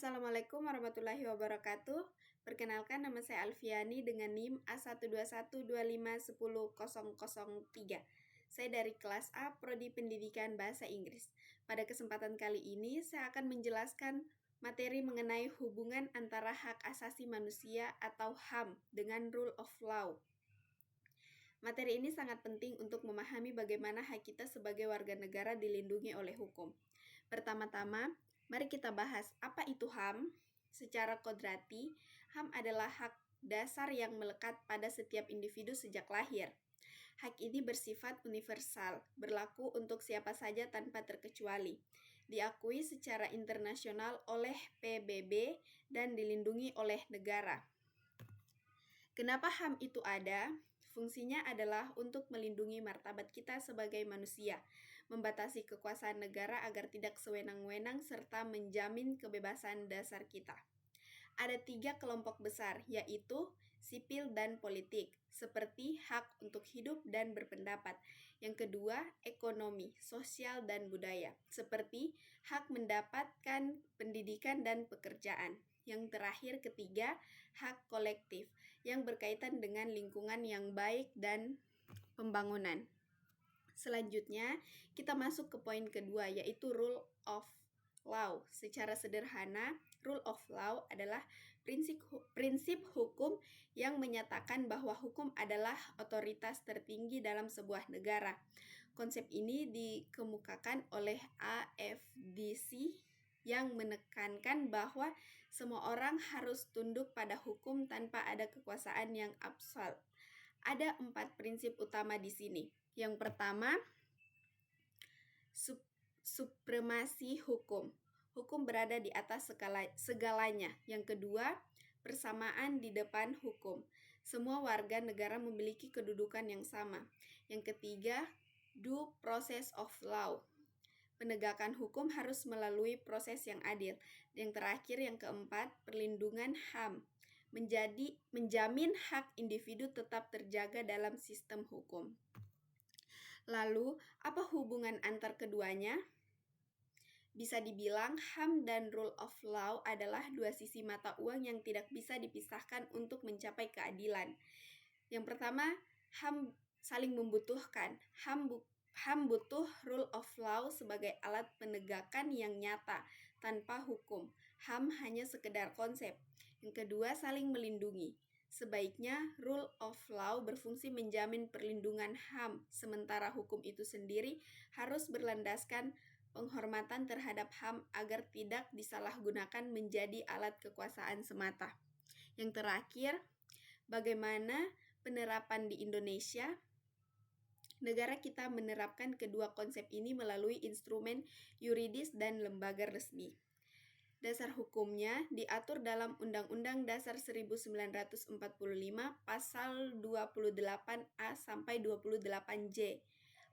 Assalamualaikum warahmatullahi wabarakatuh. Perkenalkan, nama saya Alfiani dengan NIM A12125100003. Saya dari kelas A, Prodi Pendidikan Bahasa Inggris. Pada kesempatan kali ini, saya akan menjelaskan materi mengenai hubungan antara hak asasi manusia atau HAM dengan rule of law. Materi ini sangat penting untuk memahami bagaimana hak kita sebagai warga negara dilindungi oleh hukum. Pertama-tama, mari kita bahas apa itu HAM. Secara kodrati, HAM adalah hak dasar yang melekat pada setiap individu sejak lahir. Hak ini bersifat universal, berlaku untuk siapa saja tanpa terkecuali, diakui secara internasional oleh PBB dan dilindungi oleh negara. Kenapa HAM itu ada? Fungsinya adalah untuk melindungi martabat kita sebagai manusia, membatasi kekuasaan negara agar tidak sewenang-wenang, serta menjamin kebebasan dasar kita. Ada 3 kelompok besar, yaitu sipil dan politik, seperti hak untuk hidup dan berpendapat. Yang kedua, ekonomi, sosial, dan budaya, seperti hak mendapatkan pendidikan dan pekerjaan. Yang terakhir, ketiga, hak kolektif, yang berkaitan dengan lingkungan yang baik dan pembangunan. Selanjutnya, kita masuk ke poin kedua, yaitu rule of law. Secara sederhana, rule of law adalah prinsip hukum yang menyatakan bahwa hukum adalah otoritas tertinggi dalam sebuah negara. Konsep ini dikemukakan oleh AFDC yang menekankan bahwa semua orang harus tunduk pada hukum tanpa ada kekuasaan yang absolut. Ada 4 prinsip utama di sini. Yang pertama, supremasi hukum. Hukum berada di atas segalanya. Yang kedua, persamaan di depan hukum. Semua warga negara memiliki kedudukan yang sama. Yang ketiga, due process of law. Penegakan hukum harus melalui proses yang adil. Yang terakhir, yang keempat, perlindungan HAM. Menjamin hak individu tetap terjaga dalam sistem hukum. Lalu, apa hubungan antar keduanya? Bisa dibilang HAM dan rule of law adalah 2 sisi mata uang yang tidak bisa dipisahkan untuk mencapai keadilan. Yang pertama, HAM saling membutuhkan. HAM butuh rule of law sebagai alat penegakan yang nyata tanpa hukum. HAM hanya sekedar konsep. Yang kedua, saling melindungi. Sebaiknya rule of law berfungsi menjamin perlindungan HAM, sementara hukum itu sendiri harus berlandaskan penghormatan terhadap HAM agar tidak disalahgunakan menjadi alat kekuasaan semata. Yang terakhir, bagaimana penerapan di Indonesia? Negara kita menerapkan kedua konsep ini melalui instrumen yuridis dan lembaga resmi. Dasar hukumnya diatur dalam Undang-Undang Dasar 1945 pasal 28A sampai 28J.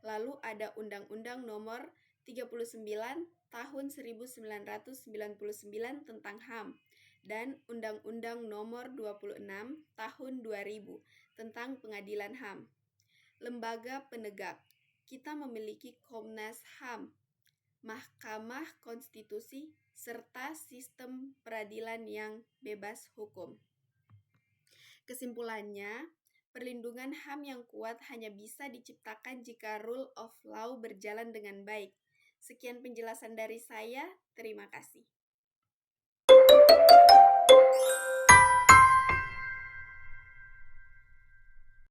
Lalu ada Undang-Undang Nomor 39 Tahun 1999 tentang HAM dan Undang-Undang Nomor 26 Tahun 2000 tentang Pengadilan HAM. Lembaga penegak. Kita memiliki Komnas HAM, Mahkamah Konstitusi, serta sistem peradilan yang bebas hukum. Kesimpulannya, perlindungan HAM yang kuat hanya bisa diciptakan jika rule of law berjalan dengan baik. Sekian penjelasan dari saya, terima kasih.